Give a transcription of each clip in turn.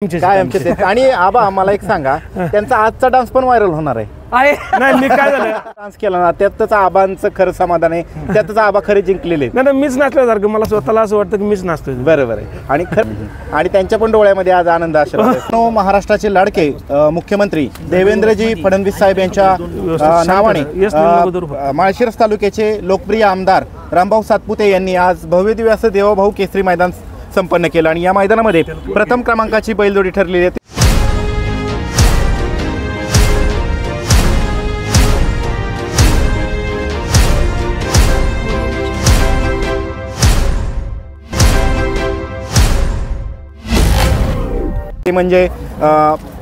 काय आमचे ते आणि आबा मला एक सांगा त्यांचा आजचा डान्स पण व्हायरल होणार आहे नाही मी काय झालं डान्स केला ना त्यातच आबांचं खरं समाधान आहे त्यातच आबा खरे जिंकलेले नाही मीच नाचल्यासारखं मला स्वतःला असं वाटतं की मीच नाचतोय बरोबर आहे आणि आणि त्यांच्या पण डोळ्यामध्ये आज आनंद आशीर्वाद महाराष्ट्राचे लाडके मुख्यमंत्री देवेंद्रजी फडणवीस साहेब यांच्या नावाने माळशिरस तालुक्याचे लोकप्रिय आमदार रामभाऊ सातपुते यांनी आज भव्यदिव्य असं देवाभाऊ केसरी मैदान संपन्न केलं आणि या मैदानामध्ये प्रथम क्रमांकाची बैलजोडी ठरलेली आहे। ते म्हणजे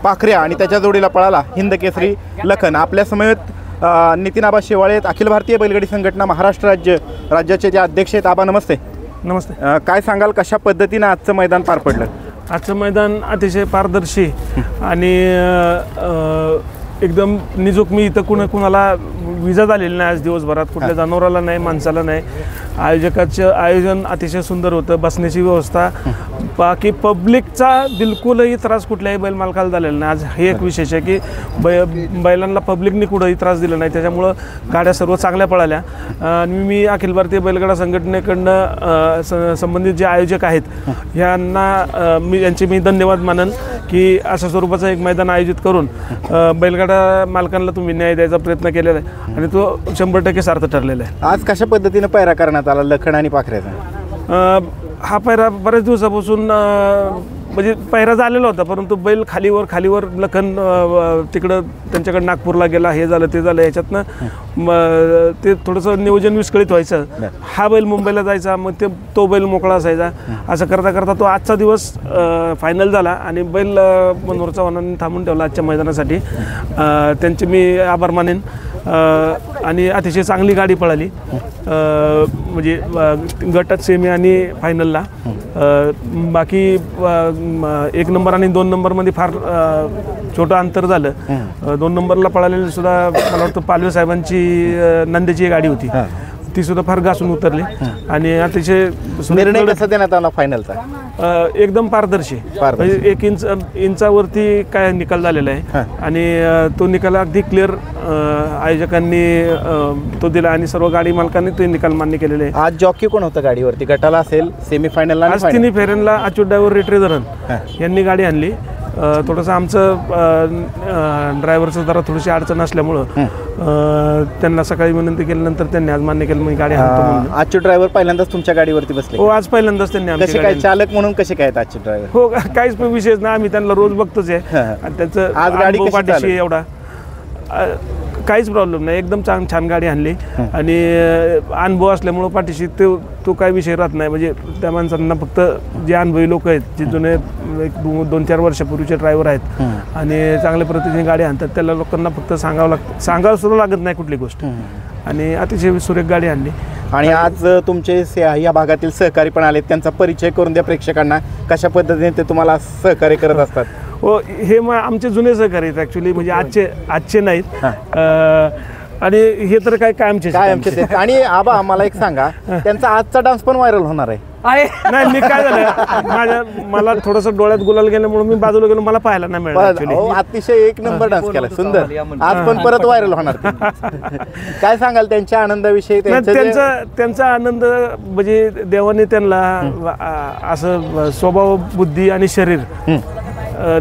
पाखऱ्या आणि त्याच्या जोडीला पळाला हिंद केसरी लखन। आपल्या समेत नितीन आबा शेवाळे अखिल भारतीय बैलगाडी संघटना महाराष्ट्र राज्याचे जे अध्यक्ष आहेत। आबा नमस्ते। नमस्ते। काय सांगाल कशा पद्धतीने आजचं मैदान पार पडलं? आजचं मैदान अतिशय पारदर्शी आणि एकदम निजूक। मी इथं कुणाला विजा झालेली नाही आज दिवसभरात, कुठल्या जनावराला नाही, माणसाला नाही। आयोजकाचं आयोजन अतिशय सुंदर होतं, बसण्याची व्यवस्था, बाकी पब्लिकचा बिलकुलही त्रास कुठल्याही बैल मालकाला झालेला नाही। आज हे एक विशेष आहे की बैलांना पब्लिकने कुठंही त्रास दिला नाही, त्याच्यामुळं गाड्या सर्व चांगल्या पळाल्या। आणि मी अखिल भारतीय बैलगाडा संघटनेकडनं संबंधित जे आयोजक आहेत यांना मी धन्यवाद मानन की अशा स्वरूपाचं एक मैदान आयोजित करून बैलगाडा मालकांना तुम्ही न्याय द्यायचा प्रयत्न केलेला आहे आणि तो 100% सार्थ ठरलेला आहे। आज कशा पद्धतीने पैरा करण्यात आला लखन आणि पाखऱ्याचा? हा पैरा बऱ्याच दिवसापासून म्हणजे पैरा झालेला होता, परंतु बैल खालीवर लखन तिकडं त्यांच्याकडे नागपूरला गेला, हे झालं ते झालं, याच्यातनं ते थोडंसं नियोजन विस्कळीत व्हायचं। हा बैल मुंबईला जायचा, मग तो बैल मोकळा असायचा। असं करता करता तो आजचा दिवस फायनल झाला आणि बैल मनोहर चव्हाणांनी थांबून ठेवला आजच्या मैदानासाठी। त्यांचे मी आभार मानेन आणि अतिशय चांगली गाडी पळाली, म्हणजे गटात सेमी आणि फायनलला। बाकी 1 नंबर आणि 2 नंबरमध्ये फार छोटं अंतर झालं। 2 नंबरला पळालेली सुद्धा मला वाटतं पालवे साहेबांची नंदेची गाडी होती, ती सुद्धा फार घासून उतरली आणि अतिशय निर्णय कसा देण्यात आला फायनलचा? एकदम पारदर्शी, म्हणजे 1 इंचावरती काय निकाल झालेला आहे आणि तो निकाल अगदी क्लिअर आयोजकांनी तो दिला आणि सर्व गाडी मालकांनी ते निकाल मान्य केलेले आहे। आज जॉकी कोण होतं गाडीवरती? गटाला असेल, सेमीफायनलला आज तिन्ही फेऱ्यांना अच्युत ड्रायव्हर रेट्रेधरन यांनी गाडी आणली। थोडंसं आमचं ड्रायव्हरचं जरा थोडीशी अडचण असल्यामुळं त्यांना सकाळी विनंती केल्यानंतर त्यांनी आज मान्य केलं मी गाडी आणतो म्हणून। आजचे ड्रायव्हर पहिल्यांदाच तुमच्या गाडीवरती बसले? हो, आज पहिल्यांदाच त्यांनी। कसे काय चालक म्हणून कसे काय आजचे ड्रायव्हर? हो, काहीच विशेष नाही, आम्ही त्यांना रोज बघतोच आहे आणि त्यांचं आज गाडी पाठीशी एवढा काहीच प्रॉब्लेम नाही, एकदम छान गाडी आणली आणि अनुभव असल्यामुळं पाठीशी तो काही विषय राहत नाही। म्हणजे त्या माणसांना फक्त जे अनुभवी लोक आहेत, जे जुने 2-4 वर्षापूर्वीचे ड्रायव्हर आहेत आणि चांगल्या पद्धतीने गाडी आणतात, त्याला लोकांना फक्त सांगावं सुद्धा लागत नाही कुठली गोष्ट आणि अतिशय सुरेख गाडी आणली। आणि आज तुमचे या भागातील सहकारी पण आले, त्यांचा परिचय करून द्या प्रेक्षकांना, कशा पद्धतीने ते तुम्हाला सहकार्य करत असतात? हो, हे आमचे जुने सहकारी आहेत ॲक्च्युली, म्हणजे आजचे नाहीत आणि हे तर काय आमचे ते आणि आबा मला एक सांगा त्यांचा आजचा डान्स पण व्हायरल होणार आहे? नाही मी काय झालं, मला थोडंसं डोळ्यात गुलाल गेल्यामुळे मी बाजूला गेलो, मला पाहायला नाही मिळालं। अतिशय 1 नंबर डान्स केला, सुंदर, आज पण परत व्हायरल होणार। काय सांगाल त्यांच्या आनंदाविषयी? त्यांचा आनंद म्हणजे देवाने त्यांना असं स्वभाव, बुद्धी आणि शरीर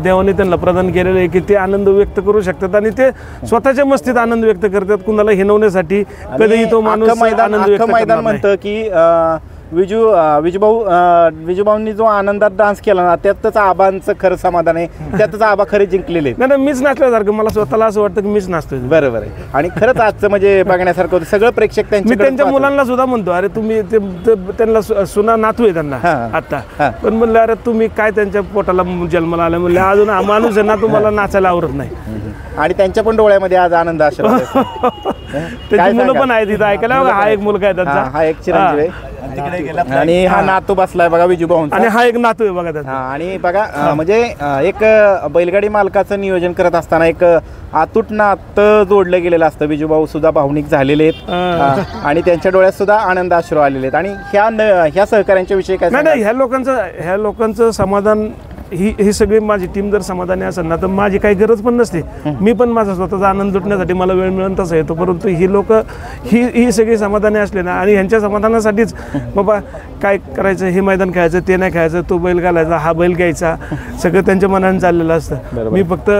देवाने त्यांना प्रदान केलेलं आहे की ते आनंद व्यक्त करू शकतात आणि ते स्वतःच्या मस्तीत आनंद व्यक्त करतात, कुणाला हिनवण्यासाठी कधीही तो माणूस आनंद व्यक्त मैदान म्हणतं की विजूभाऊंनी जो आनंदात डान्स केला ना त्यातच आबांचं खरं समाधान आहे, त्यातच आबा खरे जिंकलेले। नाही मीच नाचल्यासारखं मला स्वतःला असं वाटतं की मीच नाचतोय। बरोबर आहे आणि खरंच आजचं म्हणजे बघण्यासारखं होतं, सगळं प्रेक्षक मी त्यांच्या मुलांना सुद्धा म्हणतो, अरे तुम्ही त्यांना सुना नातू आहे त्यांना आता, पण म्हणलं अरे तुम्ही काय त्यांच्या पोटाला जन्माला आला, म्हणलं अजून माणूस आहे ना, तुम्हाला नाचायला आवडत नाही। आणि त्यांच्या पण डोळ्यामध्ये आज आनंद आशीर्वाद त्याची मुलं पण आहेत तिथं ऐकायला। हा एक मुलगा आहे त्यांचा, हा एक चिरंजीव आहे आणि हा नातू बसलाय बघा विजूभाऊ, आणि हा एक नातू आहे बघा त्याचा। आणि बघा म्हणजे एक बैलगाडी मालकाचं नियोजन करत असताना एक अतूट नातं जोडलं गेलेलं असतं। विजूभाऊ सुद्धा भावनिक झालेले आहेत आणि त्यांच्या डोळ्यात सुद्धा आनंद अश्रू आलेले आहेत। आणि ह्या सहकार्यांच्या विषयी काय? नाही, ह्या लोकांचं समाधान ही सगळी माझी टीम जर समाधानी असेल ना तर माझी काही गरज पण नसते. मी पण माझा स्वतःचा आनंद लुटण्यासाठी मला वेळ मिळेल तसा येतो. परंतु ही लोक ही सगळी समाधानी असले ना आणि ह्यांच्या समाधानासाठीच बाबा काय करायचं, हे मैदान खेळायचं, ते नाही खेळायचं, तो बैल घालायचा, हा बैल घ्यायचा, सगळं त्यांच्या मनाने चाललेलं असतं. मी फक्त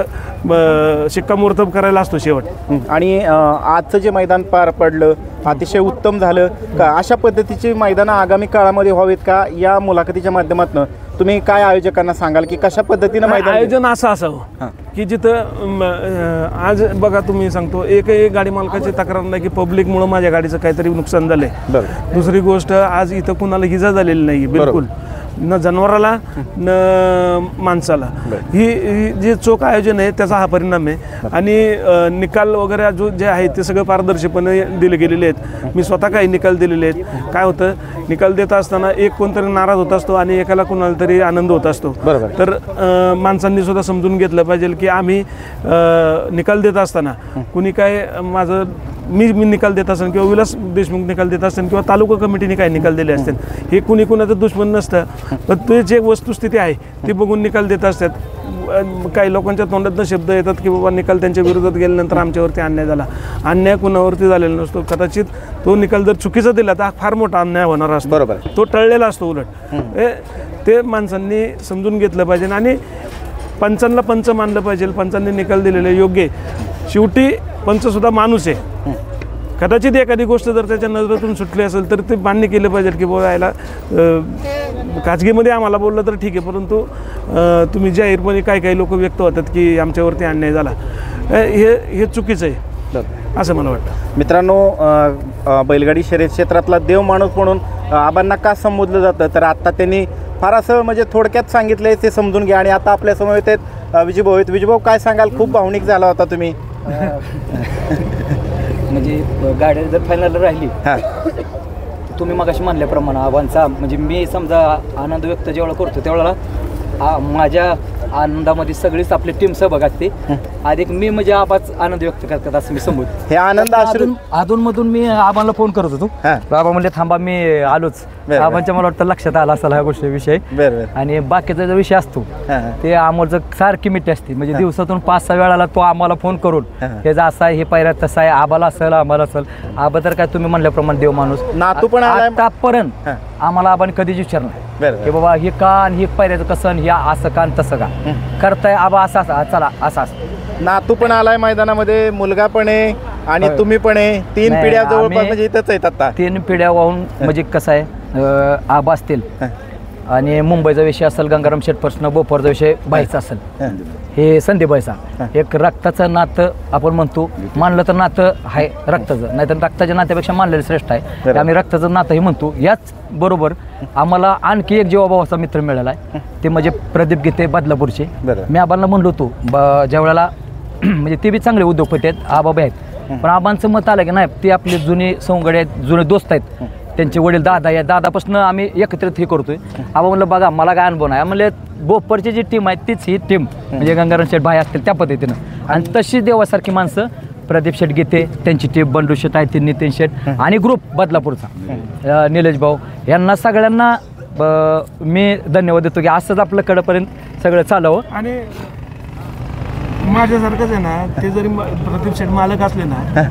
शिक्कामोर्तब करायला असतो शेवट. आणि आजचं जे मैदान पार पडलं अतिशय उत्तम झालं का? अशा पद्धतीची मैदानं आगामी काळामध्ये व्हावीत का? या मुलाखतीच्या माध्यमातून तुम्ही काय आयोजकांना सांगाल की कशा पद्धतीनं मैदान आयोजन असं असावं की जिथं आज बघा तुम्ही सांगतो एकही गाडी मालकाची तक्रार नाही की पब्लिकमुळं माझ्या गाडीचं काहीतरी नुकसान झालंय. दुसरी गोष्ट आज इथं कुणाला इजा झालेली नाही बिलकुल, न जनावराला न माणसाला. ही जे चोख आयोजन आहे त्याचा हा परिणाम आहे. आणि निकाल वगैरे जे आहे ते सगळं पारदर्शीपणे दिले गेलेले आहेत. मी स्वतः काही निकाल दिलेले आहेत. काय होतं, निकाल देत असताना एक कोणतरी नाराज होत असतो आणि एकाला कुणाला तरी आनंद होत असतो. तर माणसांनी सुद्धा समजून घेतलं पाहिजे की आम्ही निकाल देत असताना कुणी काय माझं मी निकाल देत असेल किंवा विलास देशमुख निकाल देत असेल किंवा तालुका कमिटीने काय निकाल दिले असतील, हे कुणी कुणाचं दुश्मन नसतं. पण ते जे वस्तुस्थिती आहे ती बघून निकाल देत असतात. काही लोकांच्या तोंडातनं शब्द येतात की बाबा निकाल त्यांच्या विरोधात गेल्यानंतर आमच्यावरती अन्याय झाला. अन्याय कुणावरती झालेला नसतो. कदाचित तो निकाल जर चुकीचा दिला तर फार मोठा अन्याय होणार असतो. बरोबर, तो टळलेला असतो. उलट ते माणसांनी समजून घेतलं पाहिजे आणि पंचांना पंच मानलं पाहिजे. पंचांनी निकाल दिलेले योग्य. शेवटी पंचसुद्धा माणूस आहे. कदाचित एखादी गोष्ट जर त्याच्या नजरेतून सुटली असेल तर ते मान्य केलं पाहिजे की बाबा याला खाजगीमध्ये आम्हाला बोललं तर ठीक आहे, परंतु तुम्ही जाहीरपणे काही लोक व्यक्त होतात की आमच्यावरती अन्याय झाला, हे चुकीचं आहे असं मला वाटतं. मित्रांनो, बैलगाडी शर्यत क्षेत्रातला देव माणूस म्हणून आबांना का संबोधलं जातं तर आत्ता त्यांनी फार असं म्हणजे थोडक्यात सांगितलं आहे ते समजून घ्या. आणि आता आपल्यासमोर आहेत विजूभाऊ आहेत. विजूभाऊ काय सांगाल? खूप भावनिक झाला होता तुम्ही. म्हणजे गाडी जर फायनल राहिली तुम्ही मगाशी म्हणल्याप्रमाणे आव्हानचा म्हणजे मी समजा आनंद व्यक्त जेवढा करतो तेवढा माझ्या आनंदामध्ये सगळीच आपली टीम सहभाग असते. अधिक मी म्हणजे आबाच आनंद व्यक्त करतात असं मी समजतो. हे आनंद अधूनमधून मी आबाला फोन करत होतो. बाबा म्हणले थांबा मी आलोच. आबांच्या मला वाटतं लक्षात आला असेल हा गोष्टीविषयी. आणि बाकीचा जो विषय असतो ते आम्हाला सारखी मिठी असते. म्हणजे दिवसातून 5-6 वेळाला तो आम्हाला फोन करून हे जा असं आहे, हे पायऱ्यात तसं आहे, आबाला असेल आम्हाला असेल. आबा तर काय तुम्ही म्हणल्याप्रमाणे देव माणूस. नातू पण आतापर्यंत आम्हाला आबाने कधीच विचारलं की बाबा हे का आणि हे पायऱ्याचं कसं आणि हे असं का तसं का करताय आबा असं चला असं असं. नातू पण आलाय मैदानामध्ये, मुलगा पण आहे आणि तुम्ही पण आहे. 3 पिढ्या जवळपास म्हणजे इथंच आहेत आता. 3 पिढ्या वाहून म्हणजे कसं आहे आबा असतील आणि मुंबईचा विषय असेल गंगाराम शेटपर्सनं, बोपरचा विषय बाईचा असेल, हे संदीप बाईचा एक रक्ताचं नातं आपण म्हणतो. मानलं तर नातं आहे रक्ताचं, नाहीतर रक्ताच्या नात्यापेक्षा मानलेलं श्रेष्ठ आहे. आम्ही रक्ताचं नातंही म्हणतो. याच बरोबर आम्हाला आणखी एक जीवाभावाचा मित्र मिळाला आहे ते म्हणजे प्रदीप गीते बदलापूरचे. मी आबांना म्हणलो होतो ज्या वेळेला म्हणजे ते बी चांगले उद्योगपती आहेत, आबाबा आहेत, पण आबांचं मत आलं की नाही ते आपले जुने सवंगडे आहेत, जुने दोस्त आहेत. त्यांचे वडील दादा या दादापासून आम्ही एकत्रित हे करतोय. आबा म्हणलं बघा मला काय अनुभव नाही. म्हणले बोपरची जी टीम आहे तीच ही टीम म्हणजे गंगाराम शेठ भाई असतील त्या पद्धतीनं. आणि तशी देवासारखी माणसं प्रदीप शेठ गीते, त्यांची टीम बंडू शेठ आहे, नितीन शेठ आणि ग्रुप बदलापूरचा निलेश भाऊ यांना सगळ्यांना मी धन्यवाद देतो की असंच आपलं कडपर्यंत सगळं चालावं. आणि माझ्यासारखंच आहे ना, ते जरी प्रदीप शेठ मालक असले ना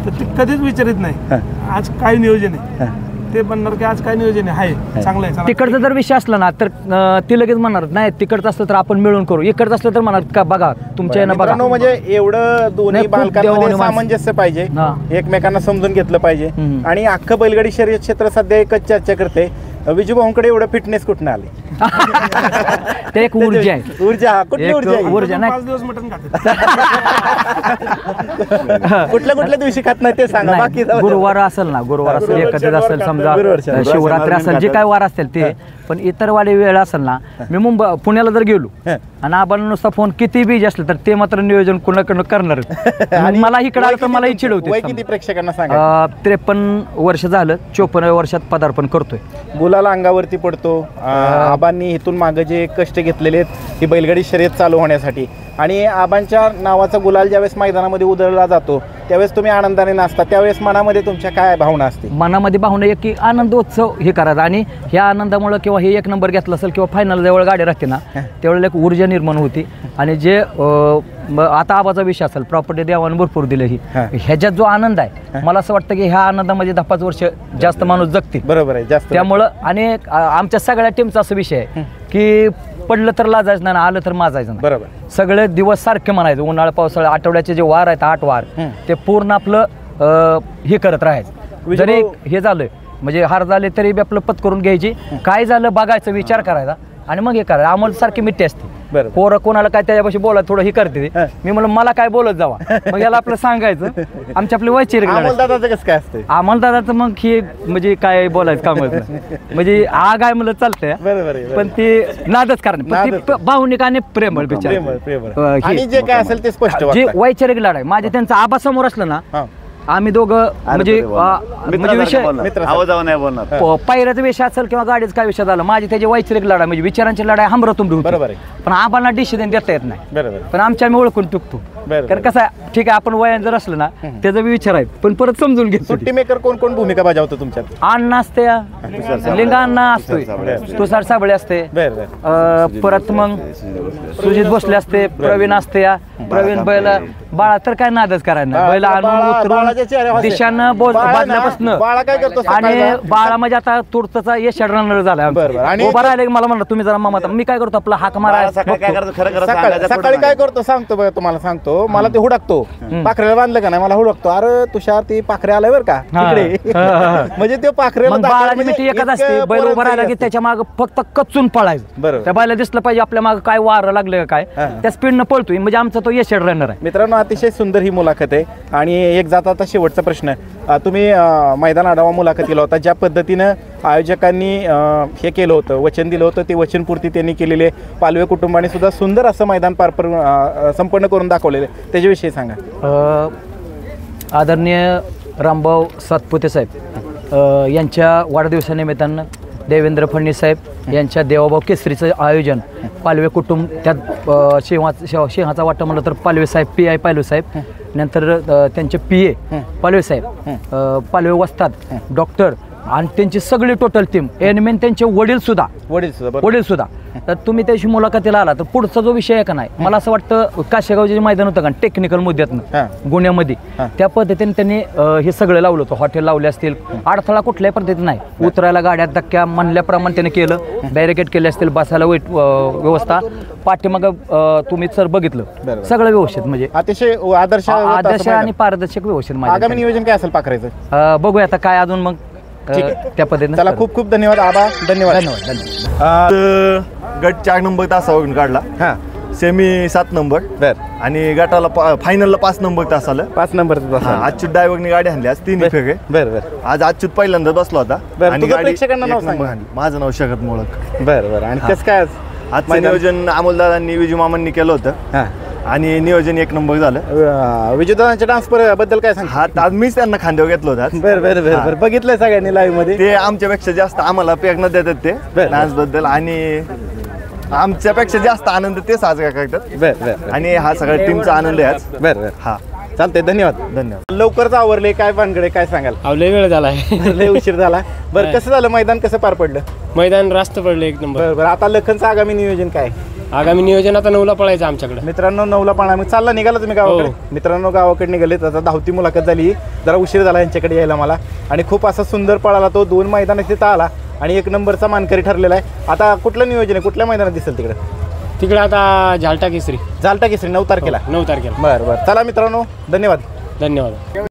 तर ते कधीच विचारित नाही आज काय नियोजन आहे. ते म्हणणार की आज काय नियोजन आहे चांगलं आहे. तिकडचा जर विषय असला ना तर ती लगेच म्हणणार नाही तिकडचं असलं तर आपण मिळून करू, इकडचं असलं तर म्हणणार का बघा तुमच्या यानं बघा. म्हणजे एवढं दोन्ही बालकांमध्ये सामंजस्य पाहिजे, एकमेकांना समजून घेतलं पाहिजे. आणि अख्खं बैलगाडी शर्यत क्षेत्र सध्या एकच चर्चा करते विजूभाऊंकडे एवढं फिटनेस कुठून आले? ते एक ऊर्जा आहे. ऊर्जा नाही 5 दिवस मटण खाते. कुठल्या दिवशी खात नाही ते सांगा. बाकी गुरुवार असेल ना, गुरुवार असेल, एखादं असेल, समजा शिवरात्री असेल, जे काय वार असतील ते. पण इतर वाडी वेळ असेल ना, मी पुण्याला जर गेलो आणि आपण नुसता फोन किती बिजी असलं तर ते मात्र नियोजन कुणाकडनं करणार. आणि मला इकडे आलं तर मला ही चिडवते. किती प्रेक्षकांना सांगा? 53 वर्ष झालं, 54व्या वर्षात पदार्पण करतोय. गुलाल अंगावरती पडतो. आबांनी इथून मागे जे कष्ट घेतलेले आहेत ही बैलगाडी शर्यत चालू होण्यासाठी आणि आबांच्या नावाचा गुलाल ज्यावेळेस मैदानामध्ये उधळला जातो त्यावेळेस तुम्ही आनंदाने नाचता, त्यावेळेस मनामध्ये तुमच्या काय भावना असते? मनामध्ये भावना एक की आनंदोत्सव हे करायचा आणि ह्या आनंदामुळे किंवा हे एक नंबर घेतला असेल किंवा फायनल जवळ गाडी राहते ना त्यावेळेला एक ऊर्जा निर्माण होती आणि जे आता आबाचा विषय असेल प्रॉपर्टी देवाने भरपूर दिली ही ह्याच्यात जो आनंद आहे मला असं वाटतं की ह्या आनंदामध्ये 10-5 वर्ष जास्त माणूस जगतील. बरोबर आहे. जास्त त्यामुळं आणि आमच्या सगळ्या टीमचा असा विषय आहे की पडलं तर लाजायचं नाही, आलं तर माजायचं नाही. बरोबर. सगळे दिवस सारखे म्हणायचं, उन्हाळा पावसाळा आठवड्याचे जे वार आहेत 8 वार ते पूर्ण आपलं हे करत राहायचं. जरी हे झालं म्हणजे हार झाले तरी बी आपलं पत्करून घ्यायची, काय झालं बघायचं, विचार करायचा आणि मग हे करायचं. आम्हाला सारखी मिठी असते. पोरं कोणाला काय त्याच्यापाशी बोलायचं थोडं हे करते, मी म्हणलं मला काय बोलत जावा, मग याला आपलं सांगायचं. आमच्या आपले वैचारिक दादाचं कसं काय असतं? आम्हाला दादाचं मग हे म्हणजे काय बोलायचं काम म्हणजे आग आहे म्हणलं चालतंय, पण ती नादच कारण भावनिक आणि प्रेमळ विचार आणि जे काय असेल ते स्पष्ट जे वैचारिक लढाई माझ्या त्यांचा आबा समोर असलं ना आम्ही दोघं म्हणजे विषय पायऱ्याचा विषय असेल किंवा गाडीचा काय विषय झाला माझी त्याची वैचारिक लढाई म्हणजे विचारांची लढाई हमरतुंबरी होती. बरोबर आहे. पण आबांना डिसिजन देता येत नाही. बरोबर. पण आमच्या आम्ही ओळखून टुकतो. कारण कसं आहे ठीक आहे आपण वयान जर असलं ना त्याचा बी विचार आहे पण परत समजून घेतो. सुट्टी मेकर कोण कोण भूमिका बजावतो तुमच्यात? अण्णा असते, लिंगा अण्णा असतोय, तुषार साबळे असते, परत मग सुजित भोसले असते, प्रवीण असते, प्रवीण बैल बाळा तर काय नादच करायला बैल आणून उतरून दिशानं बाजल्यापासून बाळा काय करतो आणि बाळा म्हणजे आता तुरतचा यश रनर झाला उभा राहिले मला म्हणलं तुम्ही जरा मामा मी काय करतो आपला हाक मारा. सकाळी काय करतो सांगतो बघा तुम्हाला सांगतो, मला ते हुडकतो पाखऱ्याला बांधलं का नाही मला हुडकतो, अरे तुषार ती पाखरे आलाय बरं का तिकडे म्हणजे ते पाखऱ्याला बाळाची मिठी एकच असते बैल उभा राहिला की त्याच्या मागे फक्त कच्चून पळायचं. बरोबर. त्या बायला दिसलं पाहिजे आपल्या मागे काय वारं लागलं काय त्या स्पीडनं पळतोय म्हणजे आमचा तो यश रनर आहे. मित्रांनो अतिशय सुंदर ही मुलाखत आहे आणि एक जाता आता शेवटचा प्रश्न तुम्ही मैदान आढावा मुलाखतीला होता ज्या पद्धतीनं आयोजकांनी हे केलं होतं वचन दिलं होतं ते वचनपूर्ती त्यांनी केलेले पालवे कुटुंबाने सुद्धा सुंदर असं मैदान संपन्न करून दाखवलेलं त्याच्याविषयी सांगा. आदरणीय रामभाऊ सातपुते साहेब यांच्या वाढदिवसानिमित्तानं देवेंद्र फडणवीस साहेब यांच्या देवाभाऊ केसरीचं आयोजन पालवे कुटुंब त्यात सिंहाचा वाटा म्हणलं तर पालवे साहेब PI पालवे साहेब नंतर त्यांचे PA पालवे साहेब पालवे वस्ताद डॉक्टर आणि त्यांची सगळी टोटल टीम एनमेन त्यांचे वडील सुद्धा तर तुम्ही त्याची मुलाखतीला आला तर पुढचा जो विषय आहे का नाही मला असं वाटतं काशेगावचे जे मैदान होतं का टेक्निकल मुद्द्यातनं गुन्ह्यामध्ये त्या पद्धतीने त्यांनी हे सगळं लावलं होतं. हॉटेल लावले असतील अडथळा कुठल्याही पद्धतीत नाही उतरायला गाड्यात धक्क्या म्हणल्याप्रमाणे त्याने केलं, बॅरिकेड केले असतील बसायला व्यवस्था पाठीमाग तुम्ही सर बघितलं सगळं व्यवस्थित म्हणजे अतिशय आदर्श आणि पारदर्शक व्यवस्थित. आगामी नियोजन काय असेल पाखरायचं बघूया आता काय अजून मग त्या पद्धतीने. चला खूप खूप धन्यवाद आबा. धन्यवाद. गट 4 नंबर तासावरून काढला सेमी 7 नंबर आणि गटाला फायनलला 5 नंबर तास आलं. 5 नंबर अच्युत ड्रायव्हरने गाडी आणली आज 3 फेरे. आज अच्युत पहिल्यांदा बसला होता आणि माझं नाव शरद मोळक. बरं आणि कसं काय आजचं नियोजन अमोलदादांनी विजू मामांनी केलं होतं आणि नियोजन 1 नंबर झालं. विजयदादांच्या डान्स बद्दल काय सांग? आज मीच त्यांना खांद्यावर घेतलं होतं. बरं बघितलंय सगळ्यांनी लाईव्ह मध्ये. ते आमच्यापेक्षा जास्त आम्हाला प्रेरणा देतात ते डान्स बद्दल आणि आमच्यापेक्षा जास्त आनंद ते साजरा करतात आणि हा सगळ्या टीमचा आनंद आहे. बरं हा चालतंय. धन्यवाद. लवकरच आवरले काय भानगडे काय सांगाल? लय वेळ झालाय लय उशीर झाला. बरं कसं झालं मैदान कसं पार पडलं? मैदान रास्त पडलं 1 नंबर. बरं आता लखनचं आगामी नियोजन काय? आगामी नियोजन आता 9ला पळायचं आमच्याकडे. मित्रांनो 9ला पाळा मग चालला निघाला तुम्ही गावाकडे? मित्रांनो गावाकडे निघाले आता 10वी मुलाखत झाली जरा उशीर झाला यांच्याकडे यायला मला आणि खूप असा सुंदर पळाला तो 2 मैदानात तिथं आला आणि 1 नंबरचा मानकरी ठरलेला आहे. आता कुठलं नियोजन आहे कुठल्या मैदानात दिसेल तिकडे आता झालटा केसरी 9 तारखेला. 9 तारखेला. बरं चला मित्रांनो धन्यवाद.